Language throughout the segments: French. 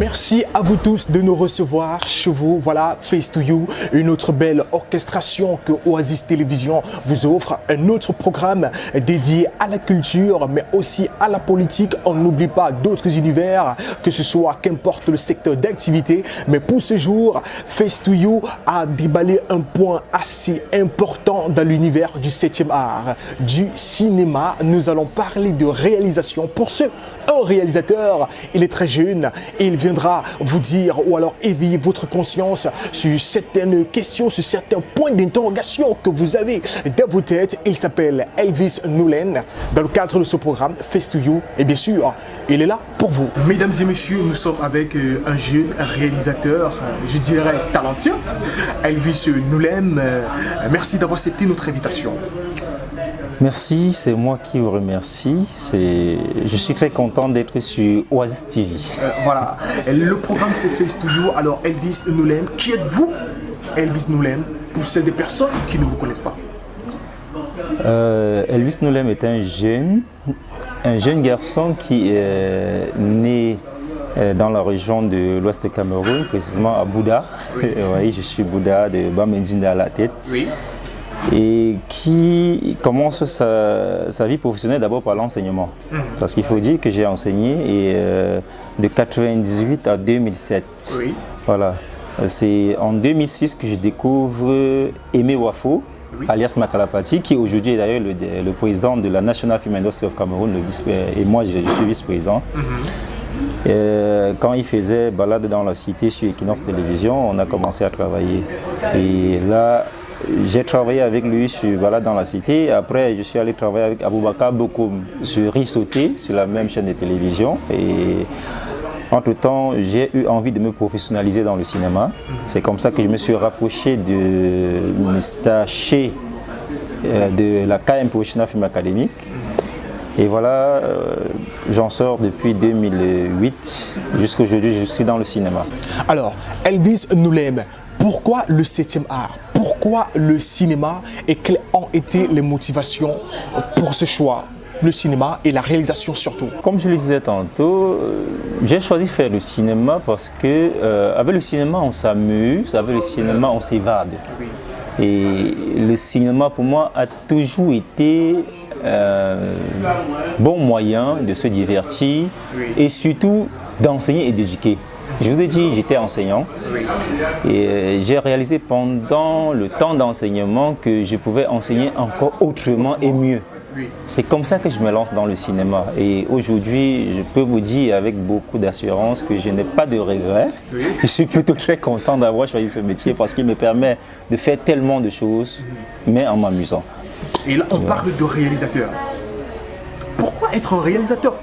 Merci à vous tous de nous recevoir chez vous. Voilà, Face to You, une autre belle orchestration que Oasis Télévision vous offre. Un autre programme dédié à la culture, mais aussi à la politique. On n'oublie pas d'autres univers, que ce soit, qu'importe le secteur d'activité. Mais pour ce jour, Face to You a déballé un point assez important dans l'univers du 7e art, du cinéma. Nous allons parler de réalisation. Pour ce, un réalisateur, il est très jeune et il viendra vous dire ou alors éveiller votre conscience sur certaines questions, sur certains points d'interrogation que vous avez dans vos têtes. Il s'appelle Elvis Noulen. Dans le cadre de ce programme, Face to You, et bien sûr, il est là pour vous. Mesdames et messieurs, nous sommes avec un jeune réalisateur, je dirais talentueux, Elvis Noulen. Merci d'avoir accepté notre invitation. Merci, c'est moi qui vous remercie. Je suis très content d'être sur Oasis TV. Voilà, le programme c'est Face to You. Alors Elvis Noulen, qui êtes-vous Elvis Noulen, pour ces des personnes qui ne vous connaissent pas? Elvis Noulen est un jeune garçon qui est né dans la région de l'ouest du Cameroun, précisément à Bouda. Oui. Oui, je suis Bouda de Bamendine à la tête. Oui. Et qui commence sa vie professionnelle d'abord par l'enseignement. Parce qu'il faut dire que j'ai enseigné de 1998 à 2007. Oui. Voilà. C'est en 2006 que je découvre Aimé Wafo, oui, alias Makalapati, qui aujourd'hui est d'ailleurs le président de la National Film Industry of Cameroun, et moi je suis vice-président. Quand il faisait balade dans la cité sur Equinox Télévision, on a commencé à travailler. Et là, j'ai travaillé avec lui sur Balade dans la cité. Après, je suis allé travailler avec Aboubakar Bokoum sur Rissoté, sur la même chaîne de télévision. Et entre-temps, j'ai eu envie de me professionnaliser dans le cinéma. C'est comme ça que je me suis rapproché de Mr. Shea de la KM Professional Film Academic. Et voilà, j'en sors depuis 2008. Jusqu'à aujourd'hui, je suis dans le cinéma. Alors, Elvis Noulen, pourquoi le 7e art? Pourquoi le cinéma et quelles ont été les motivations pour ce choix? Le cinéma et la réalisation surtout. Comme je le disais tantôt, j'ai choisi de faire le cinéma parce que avec le cinéma on s'amuse, avec le cinéma on s'évade. Oui. Et le cinéma pour moi a toujours été bon moyen de se divertir, oui, et surtout d'enseigner et d'éduquer. Je vous ai dit, j'étais enseignant et j'ai réalisé pendant le temps d'enseignement que je pouvais enseigner encore autrement et mieux. C'est comme ça que je me lance dans le cinéma. Et aujourd'hui, je peux vous dire avec beaucoup d'assurance que je n'ai pas de regrets. Je suis plutôt très content d'avoir choisi ce métier parce qu'il me permet de faire tellement de choses, mais en m'amusant. Et là, on parle de réalisateur. Pourquoi être un réalisateur?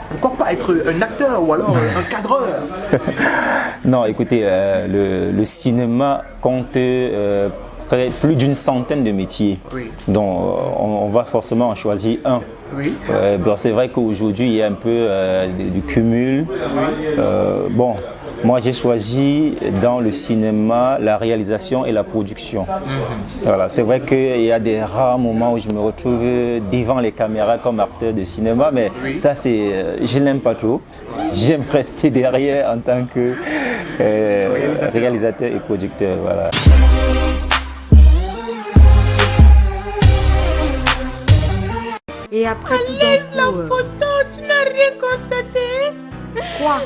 Pourquoi pas être un acteur ou alors un cadreur? Non, écoutez, le cinéma compte plus d'une centaine de métiers. Oui. Donc on va forcément en choisir un. Oui. Bon, c'est vrai qu'aujourd'hui il y a un peu du cumul. Oui. Bon, moi j'ai choisi dans le cinéma la réalisation et la production. Voilà, c'est vrai qu'il y a des rares moments où je me retrouve devant les caméras comme acteur de cinéma, mais oui, ça je n'aime pas trop. J'aime rester derrière en tant que réalisateur et producteur. Voilà. Et après tout la photo, tu n'as rien constaté? Quoi?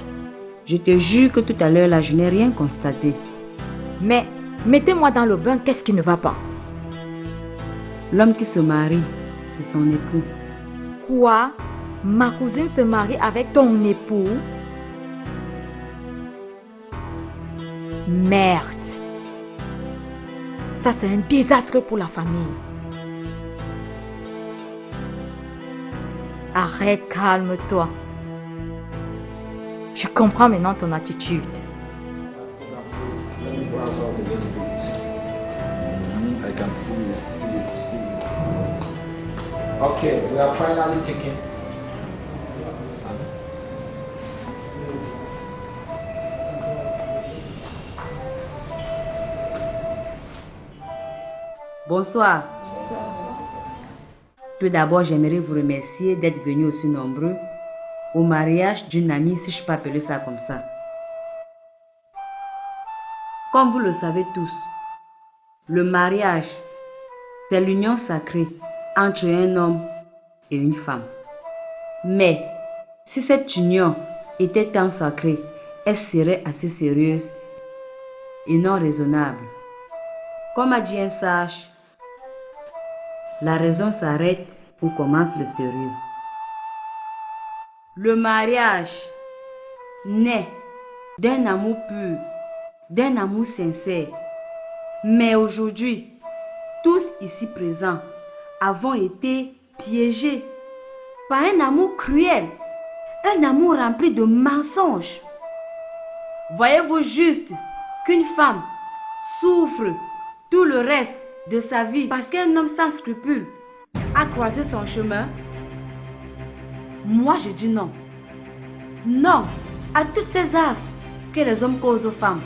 Je te jure que tout à l'heure là, je n'ai rien constaté. Mais mettez-moi dans le bain, qu'est-ce qui ne va pas? L'homme qui se marie, c'est son époux. Quoi? Ma cousine se marie avec ton époux? Merde. Ça c'est un désastre pour la famille. Arrête, calme-toi. Je comprends maintenant ton attitude. Okay, we are finally taking. Bonsoir. Tout d'abord, j'aimerais vous remercier d'être venus aussi nombreux au mariage d'une amie, si je peux appeler ça comme ça. Comme vous le savez tous, le mariage, c'est l'union sacrée entre un homme et une femme. Mais si cette union était tant sacrée, elle serait assez sérieuse et non raisonnable. Comme a dit un sage, la raison s'arrête où commence le sérieux. Le mariage naît d'un amour pur, d'un amour sincère. Mais aujourd'hui, tous ici présents avons été piégés par un amour cruel, un amour rempli de mensonges. Voyez-vous juste qu'une femme souffre tout le reste de sa vie parce qu'un homme sans scrupules a croisé son chemin? Moi je dis non. Non à toutes ces actes que les hommes causent aux femmes.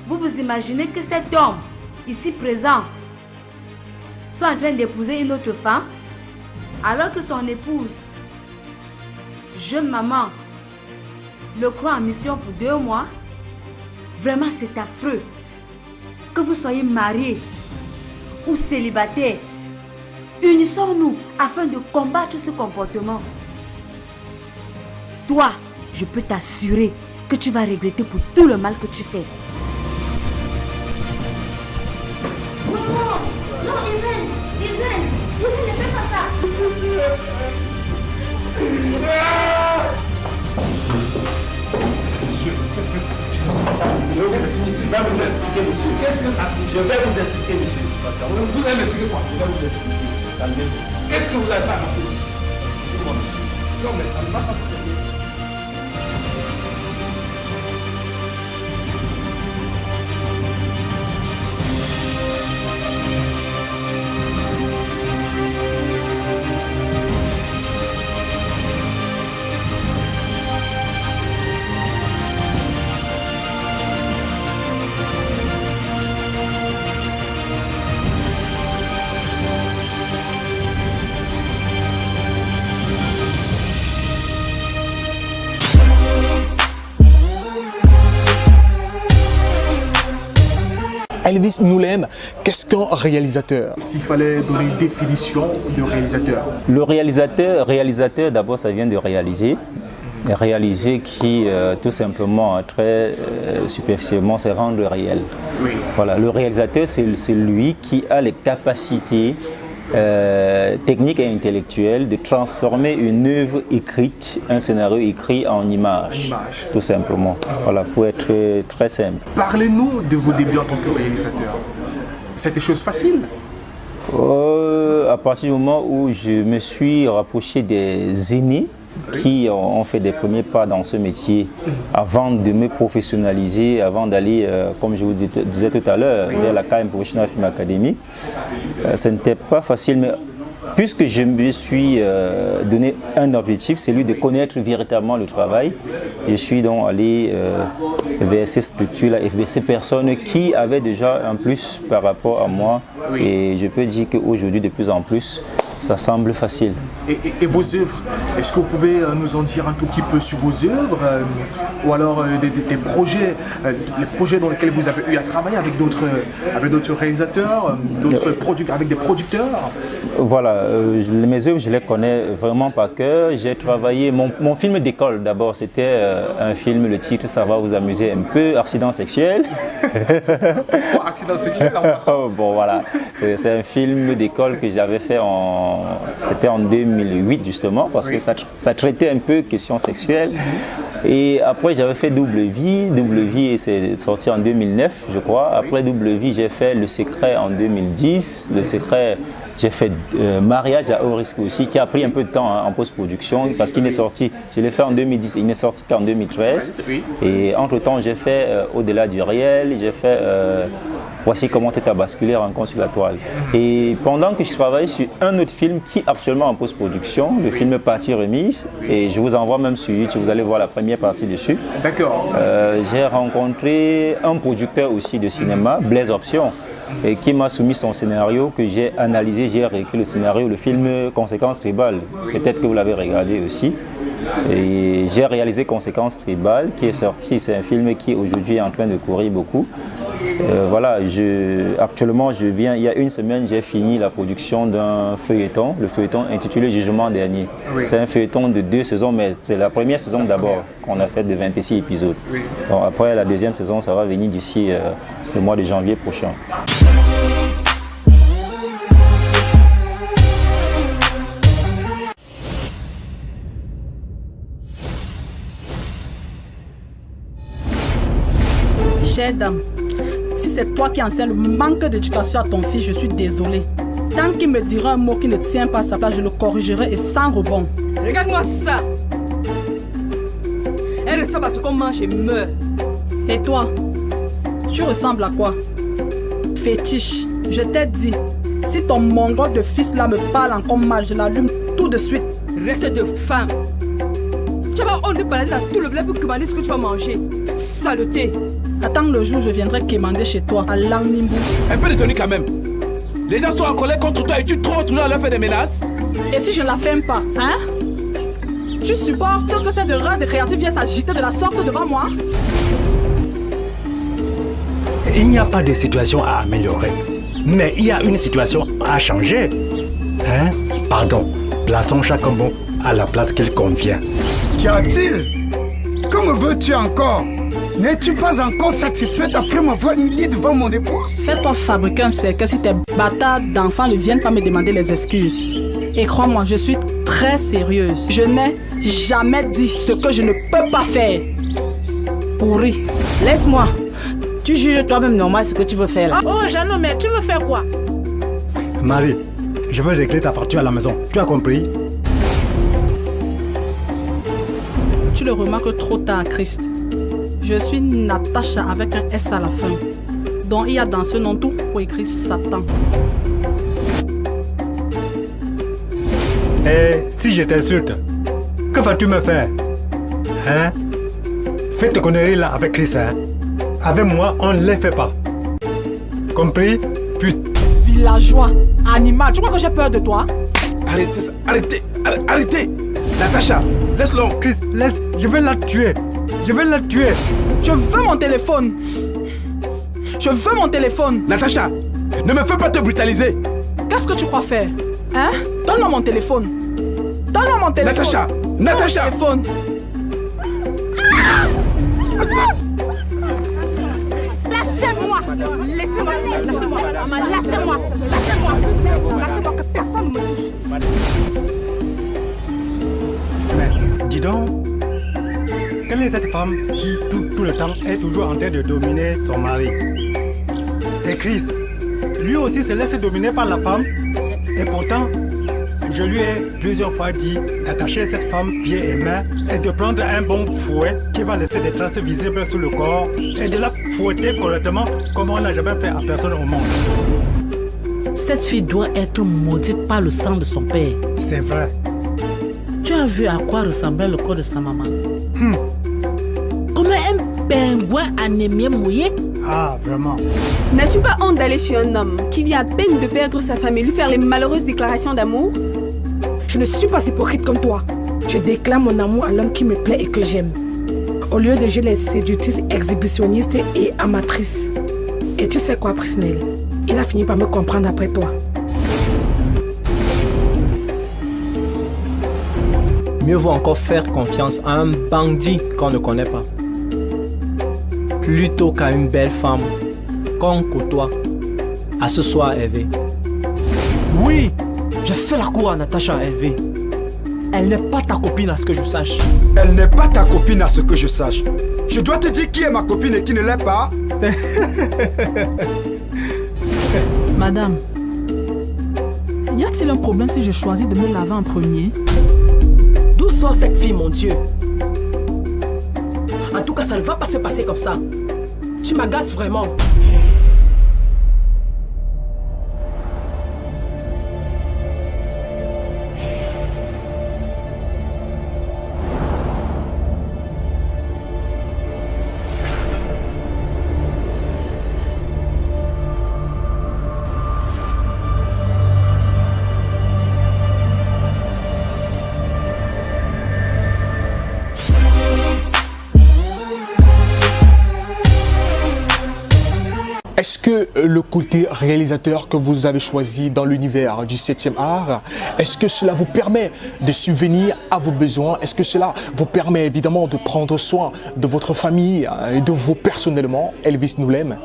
Vous vous imaginez que cet homme ici présent soit en train d'épouser une autre femme alors que son épouse, jeune maman, le croit en mission pour 2 mois? Vraiment c'est affreux. Que vous soyez marié ou célibataire, unissons-nous afin de combattre ce comportement. Toi, je peux t'assurer que tu vas regretter pour tout le mal que tu fais. Non, Irène, ne fais pas ça. Je vais vous expliquer, monsieur. Vous allez m'expliquer quoi? Je vais vous expliquer. Qu'est-ce que vous avez fait à ma fille? Non, mais ça ne va pas se faire. Elvis Noulem, qu'est-ce qu'un réalisateur? S'il fallait donner une définition de réalisateur. Le réalisateur d'abord ça vient de réaliser. Réaliser qui tout simplement très superficiellement c'est rendre réel. Oui. Voilà, le réalisateur c'est lui qui a les capacités techniques et intellectuelles de transformer une œuvre écrite, un scénario écrit en image, tout simplement. Voilà, pour être très simple. Parlez-nous de vos débuts en tant que réalisateur. C'était chose facile? À partir du moment où je me suis rapproché des aînés qui ont fait des premiers pas dans ce métier avant de me professionnaliser, avant d'aller, comme je vous disais tout à l'heure, vers la KM Professional Film Academy. Ce n'était pas facile, mais puisque je me suis donné un objectif, c'est celui de connaître véritablement le travail, je suis donc allé vers ces structures-là et vers ces personnes qui avaient déjà un plus par rapport à moi. Et je peux dire qu'aujourd'hui, de plus en plus, ça semble facile. Et vos œuvres, est-ce que vous pouvez nous en dire un tout petit peu sur vos œuvres ou alors des projets, les projets dans lesquels vous avez eu à travailler avec d'autres réalisateurs, avec des producteurs? Voilà, mes œuvres, je les connais vraiment par cœur. J'ai travaillé, mon film d'école d'abord, c'était un film, le titre, ça va vous amuser un peu, Accident sexuel. Accident sexuel Bon voilà, c'est un film d'école que j'avais fait c'était en 2008 justement, parce que ça traitait un peu questions sexuelles. Et après j'avais fait Double Vie, c'est sorti en 2009 je crois. Après Double Vie, j'ai fait Le Secret en 2010, Le Secret. J'ai fait Mariage à haut risque aussi, qui a pris un peu de temps en post-production, parce qu'il est sorti, je l'ai fait en 2010, il n'est sorti qu'en 2013. Et entre-temps, j'ai fait Au-delà du réel, j'ai fait Voici comment tout a basculé, Rencontre sur la toile. Et pendant que je travaillais sur un autre film qui est actuellement en post-production, le film Partie remise, et je vous envoie même sur YouTube, vous allez voir la première partie dessus. D'accord. J'ai rencontré un producteur aussi de cinéma, Blaise Option, et qui m'a soumis son scénario, que j'ai analysé, j'ai réécrit le scénario, le film Conséquences tribales. Peut-être que vous l'avez regardé aussi. Et j'ai réalisé Conséquences tribales qui est sorti. C'est un film qui aujourd'hui est en train de courir beaucoup. Voilà, actuellement, il y a une semaine, j'ai fini la production d'un feuilleton, le feuilleton intitulé Jugement dernier. Oui. C'est un feuilleton de 2 saisons, mais c'est la première saison d'abord qu'on a fait de 26 épisodes. Oui. Donc après, la deuxième saison, ça va venir d'ici le mois de janvier prochain. Chère dame, si c'est toi qui enseignes le manque d'éducation à ton fils, je suis désolée. Tant qu'il me dira un mot qui ne tient pas à sa place, je le corrigerai et sans rebond. Regarde-moi ça. Elle ressemble à ce qu'on mange et meurt. Et toi, tu ressembles à quoi? Fétiche, je t'ai dit, si ton mongol de fils là me parle encore mal, je l'allume tout de suite. Reste de femme. Tu vas honte de parler dans tout le village pour commander ce que tu vas manger. Saleté. Attends le jour où je viendrai quémander chez toi, à Langnimbou. Un peu de tenue quand même. Les gens sont en colère contre toi et tu te retrouves à leur faire des menaces. Et si je ne la ferme pas, hein? Tu supportes que ces erreurs de créature viennent s'agiter de la sorte devant moi? Il n'y a pas de situation à améliorer, mais il y a une situation à changer. Hein? Pardon, plaçons chaque mot à la place qu'il convient. Qu'y a-t-il? Que me veux-tu encore? N'es-tu pas encore satisfaite après m'avoir humilié devant mon épouse? Fais-toi fabriquer un cercle si tes bâtards d'enfants ne viennent pas me demander les excuses. Et crois-moi, je suis très sérieuse. Je n'ai jamais dit ce que je ne peux pas faire. Pourri. Laisse-moi. Tu juges toi-même normal ce que tu veux faire là. Oh, Jeannot, mais tu veux faire quoi? Marie, je veux régler ta facture à la maison. Tu as compris? Tu le remarques trop tard, Christ. Je suis Natacha avec un S à la fin. Donc il y a dans ce nom tout pour écrire Satan. Et si je t'insulte, que vas-tu me faire? Hein? Fais tes conneries là avec Chris, hein? Avec moi, on ne les fait pas. Compris? Putain. Villageois, animal, tu crois que j'ai peur de toi? Arrêtez ça, arrêtez, arrêtez. Natacha, laisse-le. Chris, laisse, je vais la tuer. Je vais la tuer. Je veux mon téléphone. Je veux mon téléphone. Natacha, ne me fais pas te brutaliser. Qu'est-ce que tu crois faire? Hein? Donne-moi mon téléphone. Donne-moi mon téléphone. Natacha, Natacha. Mon téléphone. Lâchez-moi. Laissez-moi. Lâchez-moi. Maman, lâchez-moi. Lâchez-moi. Lâchez-moi que personne ne me touche. Mais dis donc, quelle est cette femme qui tout le temps est toujours en train de dominer son mari? Et Chris, lui aussi se laisse dominer par la femme. Et pourtant, je lui ai plusieurs fois dit d'attacher cette femme pieds et mains et de prendre un bon fouet qui va laisser des traces visibles sur le corps et de la fouetter correctement comme on n'a jamais fait à personne au monde. Cette fille doit être maudite par le sang de son père. C'est vrai. Tu as vu à quoi ressemblait le corps de sa maman? Comme un pingouin anémie mouillé. Ah, vraiment. N'as-tu pas honte d'aller chez un homme qui vient à peine de perdre sa famille lui faire les malheureuses déclarations d'amour? Je ne suis pas hypocrite comme toi. Je déclare mon amour à l'homme qui me plaît et que j'aime, au lieu de jouer les séductrices exhibitionnistes et amatrices. Et tu sais quoi, Prisnel? Il a fini par me comprendre après toi. Mieux vaut encore faire confiance à un bandit qu'on ne connaît pas, plutôt qu'à une belle femme qu'on côtoie. À ce soir, Hervé. Oui, j'ai fait la cour à Natacha, Hervé. Elle n'est pas ta copine à ce que je sache. Elle n'est pas ta copine à ce que je sache. Je dois te dire qui est ma copine et qui ne l'est pas. Madame, y a-t-il un problème si je choisis de me laver en premier? D'où sort cette fille, mon Dieu? En tout cas, ça ne va pas se passer comme ça. Tu m'agaces vraiment. Est-ce que le côté réalisateur que vous avez choisi dans l'univers du 7e art, est-ce que cela vous permet de subvenir à vos besoins? Est-ce que cela vous permet évidemment de prendre soin de votre famille et de vous personnellement, Elvis Noulem?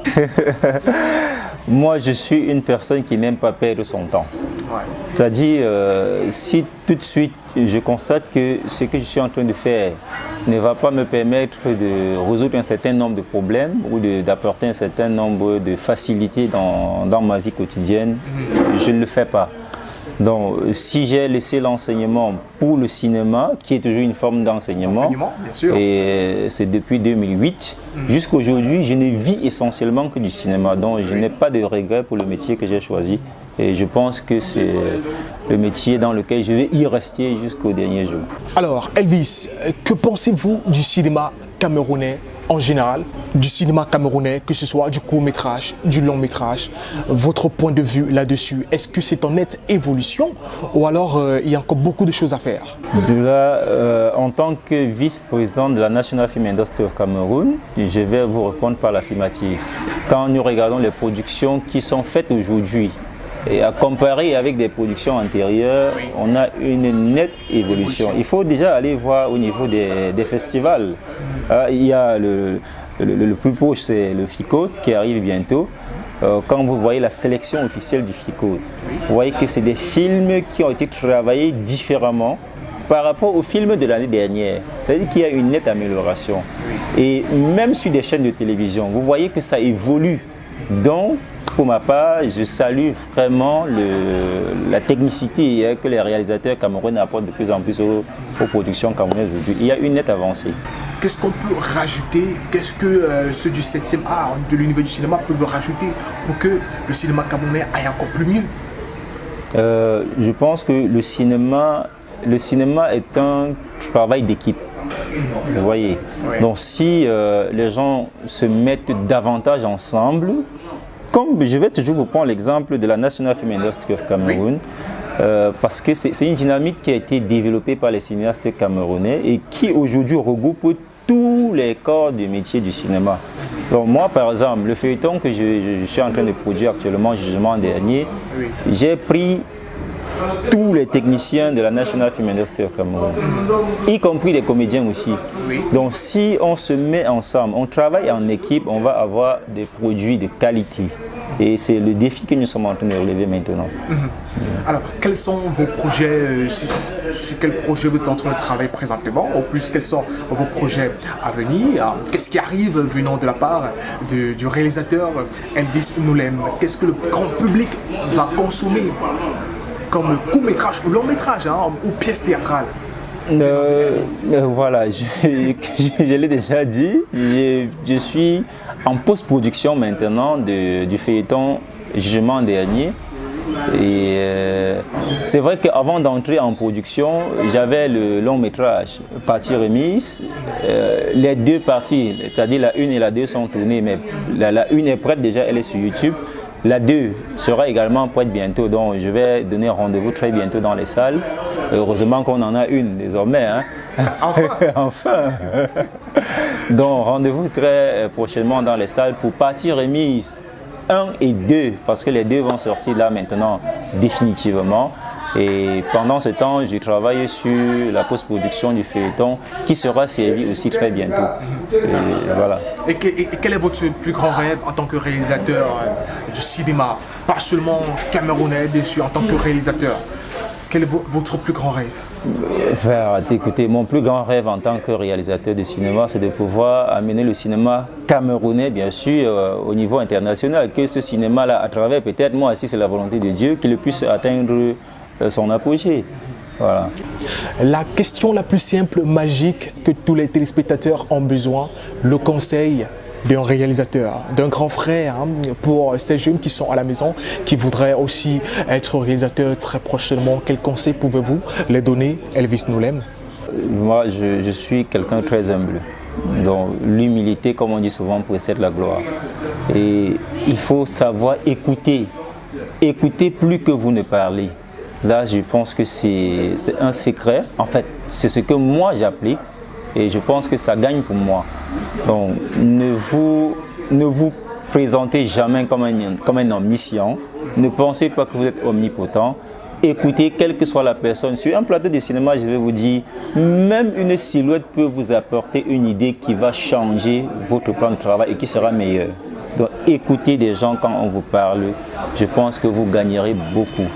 Moi, je suis une personne qui n'aime pas perdre son temps. Ouais. C'est-à-dire, si tout de suite je constate que ce que je suis en train de faire ne va pas me permettre de résoudre un certain nombre de problèmes ou d'apporter un certain nombre de facilités dans ma vie quotidienne, je ne le fais pas. Donc, si j'ai laissé l'enseignement pour le cinéma, qui est toujours une forme d'enseignement, et c'est depuis 2008, jusqu'à aujourd'hui, je ne vis essentiellement que du cinéma. Donc, je n'ai pas de regrets pour le métier que j'ai choisi. Et je pense que c'est le métier dans lequel je vais y rester jusqu'au dernier jour. Alors, Elvis, que pensez-vous du cinéma camerounais en général, du cinéma camerounais, que ce soit du court-métrage, du long-métrage, votre point de vue là-dessus, est-ce que c'est en nette évolution ou alors il y a encore beaucoup de choses à faire? De là, en tant que vice-président de la National Film Industry of Cameroun, je vais vous répondre par l'affirmative. Quand nous regardons les productions qui sont faites aujourd'hui, et à comparer avec des productions antérieures, on a une nette évolution. Il faut déjà aller voir au niveau des festivals. Il y a le plus proche, c'est le FICO qui arrive bientôt. Quand vous voyez la sélection officielle du FICO, vous voyez que c'est des films qui ont été travaillés différemment par rapport aux films de l'année dernière. C'est-à-dire qu'il y a une nette amélioration. Et même sur des chaînes de télévision, vous voyez que ça évolue. Donc, pour ma part, je salue vraiment la technicité que les réalisateurs camerounais apportent de plus en plus aux productions camerounaises aujourd'hui. Il y a une nette avancée. Qu'est-ce qu'on peut rajouter? Qu'est-ce que ceux du 7e art, de l'univers du cinéma, peuvent rajouter pour que le cinéma camerounais aille encore plus mieux? Je pense que le cinéma est un travail d'équipe. Vous voyez. Donc si les gens se mettent davantage ensemble, comme je vais toujours vous prendre l'exemple de la National Film Industry of Cameroun, parce que c'est une dynamique qui a été développée par les cinéastes camerounais et qui aujourd'hui regroupe tous les corps du métier du cinéma. Donc moi, par exemple, le feuilleton que je suis en train de produire actuellement, Jugement dernier, j'ai pris tous les techniciens de la National Film Industry of Cameroun, y compris les comédiens aussi. Donc si on se met ensemble, on travaille en équipe, on va avoir des produits de qualité. Et c'est le défi que nous sommes en train de relever maintenant. Alors, quels sont vos projets, sur quel projet vous êtes en train de travailler présentement? Au plus, quels sont vos projets à venir? Qu'est-ce qui arrive venant de la part du réalisateur Elvis Noulem? Qu'est-ce que le grand public va consommer comme court-métrage ou long-métrage, ou pièce théâtrale? Voilà, je l'ai déjà dit, je suis en post-production maintenant du feuilleton Jugement dernier. Et c'est vrai qu'avant d'entrer en production, j'avais le long-métrage, partie remise. Les deux parties, c'est-à-dire la 1 et la 2 sont tournées, mais la 1 est prête déjà, elle est sur YouTube. La 2 sera également prête bientôt, donc je vais donner rendez-vous très bientôt dans les salles. Heureusement qu'on en a une désormais. Hein. Enfin. Donc rendez-vous très prochainement dans les salles pour partie remise 1 et 2, parce que les deux vont sortir là maintenant définitivement. Et pendant ce temps, je travaille sur la post-production du feuilleton qui sera servi aussi très bientôt. Et voilà. Et quel est votre plus grand rêve en tant que réalisateur du cinéma? Pas seulement camerounais, bien sûr, en tant que réalisateur. Quel est votre plus grand rêve? Écoutez, mon plus grand rêve en tant que réalisateur de cinéma, c'est de pouvoir amener le cinéma camerounais, bien sûr, au niveau international. Que ce cinéma-là, à travers peut-être, moi, si c'est la volonté de Dieu, qu'il puisse atteindre son apogée. Voilà. La question la plus simple, magique, que tous les téléspectateurs ont besoin, le conseil d'un réalisateur, d'un grand frère, pour ces jeunes qui sont à la maison, qui voudraient aussi être réalisateurs très prochainement. Quel conseil pouvez-vous les donner, Elvis Noulem? Moi, je suis quelqu'un de très humble. Donc l'humilité, comme on dit souvent, précède la gloire. Et il faut savoir écouter. Écoutez plus que vous ne parlez. Là, je pense que c'est un secret. En fait, c'est ce que moi j'applique et je pense que ça gagne pour moi. Donc, ne vous présentez jamais comme un omniscient. Ne pensez pas que vous êtes omnipotent. Écoutez, quelle que soit la personne. Sur un plateau de cinéma, je vais vous dire, même une silhouette peut vous apporter une idée qui va changer votre plan de travail et qui sera meilleur. Donc écoutez des gens quand on vous parle. Je pense que vous gagnerez beaucoup.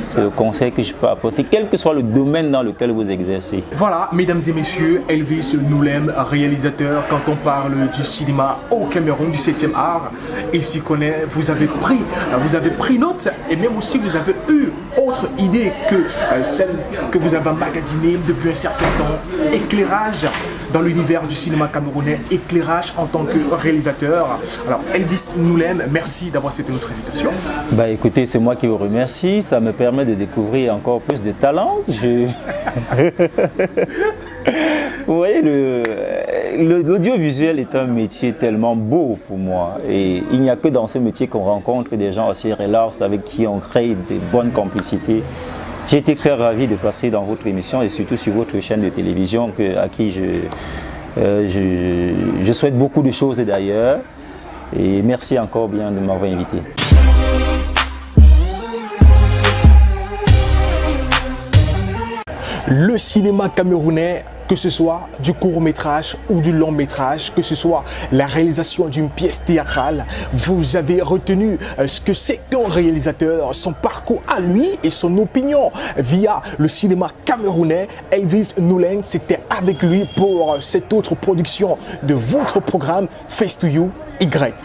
C'est le conseil que je peux apporter, quel que soit le domaine dans lequel vous exercez. Voilà, mesdames et messieurs, Elvis Noulem, réalisateur, quand on parle du cinéma au Cameroun, du 7e art, il s'y connaît, vous avez pris note et même aussi vous avez eu autre idée que celle que vous avez emmagasinée depuis un certain temps. Éclairage dans l'univers du cinéma camerounais, éclairage en tant que réalisateur. Alors Elvis Noulem, merci d'avoir accepté notre invitation. Bah écoutez, c'est moi qui vous remercie, ça me permet de découvrir encore plus de talents. Vous voyez, l'audiovisuel est un métier tellement beau pour moi. Et il n'y a que dans ce métier qu'on rencontre des gens aussi relax avec qui on crée des bonnes complicités. J'ai été très ravi de passer dans votre émission et surtout sur votre chaîne de télévision à qui je souhaite beaucoup de choses d'ailleurs. Et merci encore bien de m'avoir invité. Le cinéma camerounais, que ce soit du court-métrage ou du long-métrage, que ce soit la réalisation d'une pièce théâtrale, vous avez retenu ce que c'est qu'un réalisateur, son parcours à lui et son opinion via le cinéma camerounais. Elvis Noulem, c'était avec lui pour cette autre production de votre programme Face to You.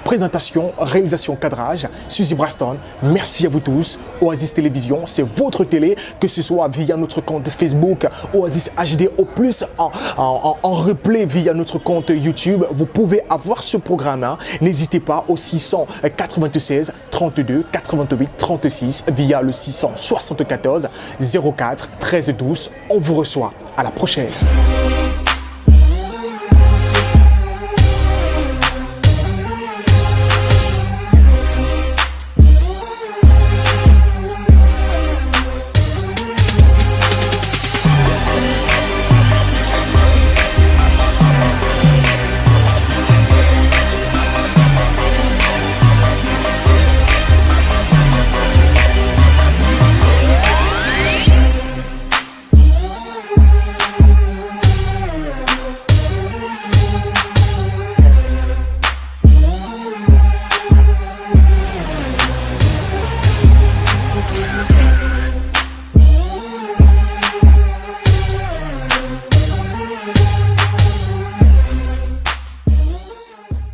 Présentation, réalisation, cadrage, Suzy Braston. Merci à vous tous. Oasis Télévision, c'est votre télé, que ce soit via notre compte Facebook Oasis HD au plus en replay via notre compte YouTube. Vous pouvez avoir ce programme. N'hésitez pas au 696 32 88 36 via le 674 04 13 12. On vous reçoit. À la prochaine.